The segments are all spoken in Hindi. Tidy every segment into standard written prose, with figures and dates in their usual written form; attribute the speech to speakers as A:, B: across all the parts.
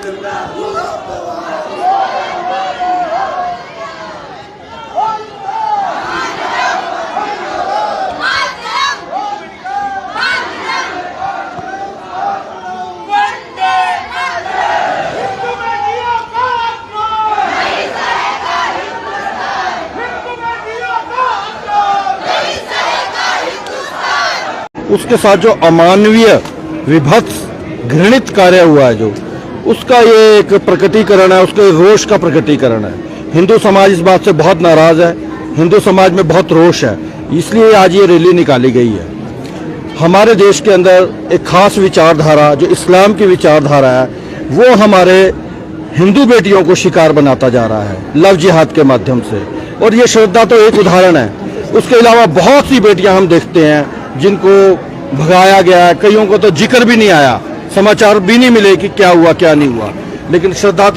A: उसके साथ जो अमानवीय विभत्स घृणित कार्य हुआ है जो उसका ये एक प्रकटीकरण है, उसके रोष का प्रकटीकरण है। हिंदू समाज इस बात से बहुत नाराज है, हिंदू समाज में बहुत रोष है, इसलिए आज ये रैली निकाली गई है। हमारे देश के अंदर एक खास विचारधारा जो इस्लाम की विचारधारा है वो हमारे हिंदू बेटियों को शिकार बनाता जा रहा है लव जिहाद के माध्यम से, और ये श्रद्धा तो एक उदाहरण है। उसके अलावा बहुत सी बेटियां हम देखते हैं जिनको भगाया गया है, कईयों को तो जिक्र भी नहीं आया, समाचार भी नहीं मिले कि क्या हुआ क्या नहीं हुआ। लेकिन श्रद्धा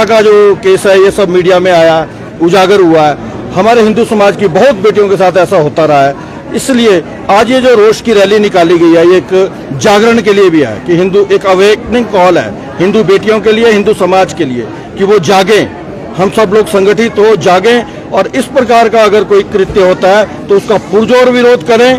A: का जो केस है ये सब मीडिया में आया, उजागर हुआ है। हमारे हिंदू समाज की बहुत बेटियों के साथ ऐसा होता रहा है, इसलिए आज ये जो रोष की रैली निकाली गई है ये एक जागरण के लिए भी है कि हिंदू एक अवेकनिंग कॉल है हिंदू बेटियों के लिए, हिंदू समाज के लिए कि वो जागें, हम सब लोग संगठित हो जागें और इस प्रकार का अगर कोई कृत्य होता है तो उसका पुरजोर विरोध करें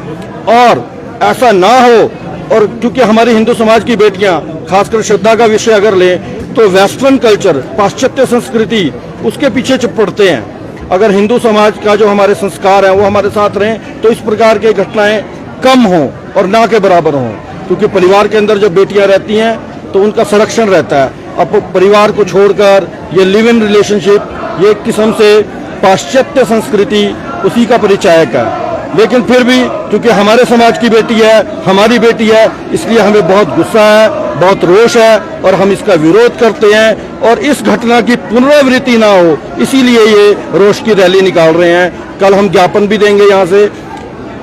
A: और ऐसा ना हो। और क्योंकि हमारी हिंदू समाज की बेटियां खासकर श्रद्धा का विषय अगर लें तो वेस्टर्न कल्चर, पाश्चात्य संस्कृति उसके पीछे पड़ते हैं। अगर हिंदू समाज का जो हमारे संस्कार हैं वो हमारे साथ रहें तो इस प्रकार की घटनाएं कम हों और ना के बराबर हों, क्योंकि परिवार के अंदर जब बेटियां रहती हैं तो उनका संरक्षण रहता है। अब परिवार को छोड़कर ये लिव इन रिलेशनशिप ये एक किस्म से पाश्चात्य संस्कृति उसी का परिचायक है। लेकिन फिर भी क्योंकि हमारे समाज की बेटी है, हमारी बेटी है, इसलिए हमें बहुत गुस्सा है, बहुत रोष है और हम इसका विरोध करते हैं और इस घटना की पुनरावृत्ति ना हो इसीलिए ये रोष की रैली निकाल रहे हैं। कल हम ज्ञापन भी देंगे, यहाँ से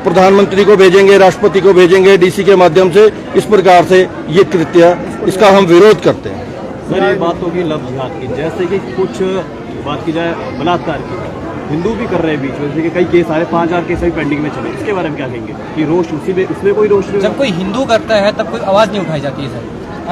A: प्रधानमंत्री को भेजेंगे, राष्ट्रपति को भेजेंगे, डीसी के माध्यम से। इस प्रकार से ये कृत्य इसका हम विरोध करते हैं।
B: सर ये बात होगी लव जिहाद की, जैसे कि कुछ बात की जाए बलात्कार की, हिंदू भी कर रहे हैं बीच में, जैसे कि कई केस आ रहे, 5000 केस अभी पेंडिंग में चले, इसके बारे में क्या कहेंगे कि रोष उसमें कोई रोष नहीं?
C: जब कोई हिंदू करता है तब कोई आवाज़ नहीं उठाई जाती है सर,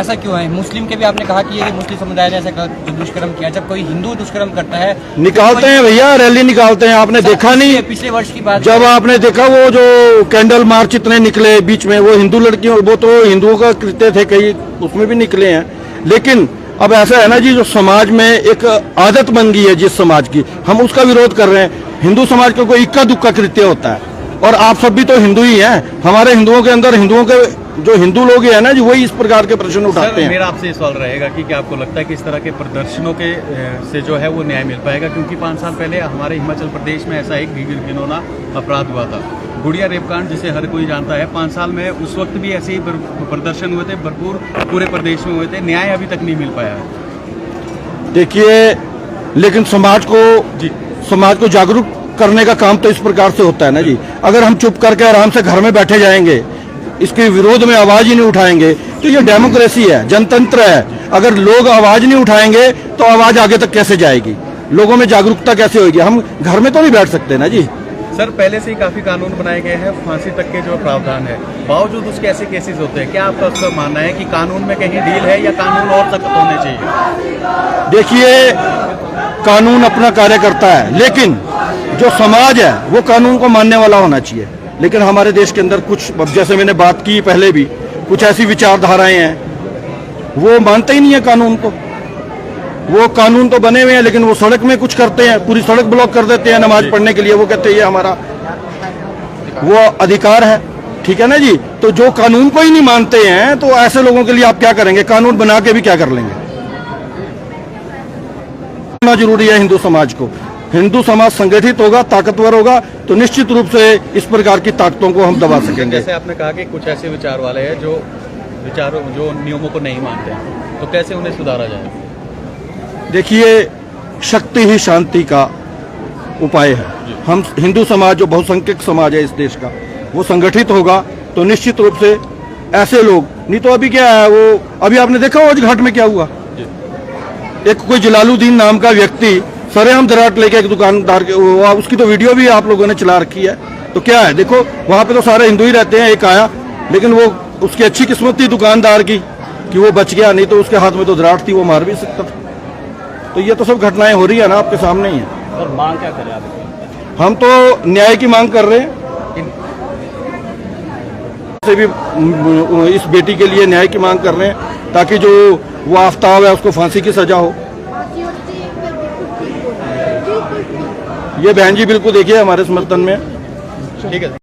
C: ऐसा क्यों है? मुस्लिम के भी आपने कहा कि ये मुस्लिम समुदाय ने ऐसा दुष्कर्म किया, जब कोई हिंदू दुष्कर्म करता है
A: निकालते हैं भैया, रैली निकालते हैं। आपने देखा नहीं
C: पिछले वर्ष की बात,
A: जब आपने देखा वो जो कैंडल मार्च इतने निकले बीच में, वो हिंदू लड़कियों, वो तो हिंदुओं का कृत्य थे, कई उसमें भी निकले हैं। लेकिन अब ऐसा है ना जी, जो समाज में एक आदत बन गई है जिस समाज की, हम उसका विरोध कर रहे हैं। हिंदू समाज का कोई इक्का दुक्का कृत्य होता है और आप सब भी तो हिंदू ही हैं। हमारे हिंदुओं के अंदर हिंदुओं के जो हिंदू लोग हैं ना जी, वही इस प्रकार के प्रश्न उठाते हैं।
B: मेरा आपसे सवाल रहेगा कि क्या आपको लगता है कि इस तरह के प्रदर्शनों के से जो है वो न्याय मिल पाएगा? क्योंकि 5 साल पहले हमारे हिमाचल प्रदेश में ऐसा एक घिनौना अपराध हुआ था, गुड़िया रेपकांड, जिसे हर कोई जानता है। 5 साल में उस वक्त भी ऐसे ही प्रदर्शन हुए थे, भरपूर पूरे प्रदेश में हुए थे, न्याय अभी तक नहीं मिल पाया है।
A: देखिए, लेकिन समाज को जागरूक करने का काम तो इस प्रकार से होता है ना जी। अगर हम चुप करके आराम से घर में बैठे जाएंगे, इसके विरोध में आवाज ही नहीं उठाएंगे तो ये डेमोक्रेसी है, जनतंत्र है। अगर लोग आवाज नहीं उठाएंगे तो आवाज आगे तक कैसे जाएगी, लोगों में जागरूकता कैसे होगी? हम घर में तो नहीं बैठ सकते ना जी।
B: सर पहले से ही काफी कानून बनाए गए हैं, फांसी तक के जो प्रावधान है, बावजूद उसके ऐसे केसेस होते हैं। क्या आपका उसका मानना है कि कानून में कहीं ढील है या कानून और सख्त होने चाहिए?
A: देखिए, कानून अपना कार्य करता है, लेकिन जो समाज है वो कानून को मानने वाला होना चाहिए। लेकिन हमारे देश के अंदर कुछ, जैसे मैंने बात की पहले भी, कुछ ऐसी विचारधाराएं हैं वो मानते ही नहीं है कानून को। वो कानून तो बने हुए हैं लेकिन वो सड़क में कुछ करते हैं, पूरी सड़क ब्लॉक कर देते हैं नमाज पढ़ने के लिए। वो कहते हैं ये हमारा वो अधिकार है, ठीक है ना जी। तो जो कानून को ही नहीं मानते हैं तो ऐसे लोगों के लिए आप क्या करेंगे? कानून बना के भी क्या कर लेंगे? जरूरी है हिंदू समाज को। हिंदू समाज संगठित होगा, ताकतवर होगा तो निश्चित रूप से इस प्रकार की ताकतों को हम दबा सकेंगे।
B: जैसे आपने कहा कि कुछ ऐसे विचार वाले हैं जो नियमों को नहीं मानते हैं, तो कैसे उन्हें सुधारा जाए?
A: देखिए, शक्ति ही शांति का उपाय है। हम हिंदू समाज जो बहुसंख्यक समाज है इस देश का, वो संगठित होगा तो निश्चित रूप से ऐसे लोग, नहीं तो अभी क्या है, वो अभी आपने देखा आज घाट में क्या हुआ, एक कोई जलालुद्दीन नाम का व्यक्ति सरेआम दराट लेके एक दुकानदार के, उसकी तो वीडियो भी आप लोगों ने चला रखी है। तो क्या है, देखो वहां पे तो सारे हिंदू ही रहते हैं, एक आया, लेकिन वो उसकी अच्छी किस्मत थी दुकानदार की, कि वो बच गया, नहीं तो उसके हाथ में तो दराट थी, वो मार भी सकता था। तो ये तो सब घटनाएं हो रही है ना, आपके सामने ही है।
D: और मांग क्या करें आप?
A: हम तो न्याय की मांग कर रहे हैं, से भी इस बेटी के लिए न्याय की मांग कर रहे हैं, ताकि जो वो आफ्ताब है उसको फांसी की सजा हो। ये बहन जी बिल्कुल देखिए हमारे समर्थन में।
B: ठीक है।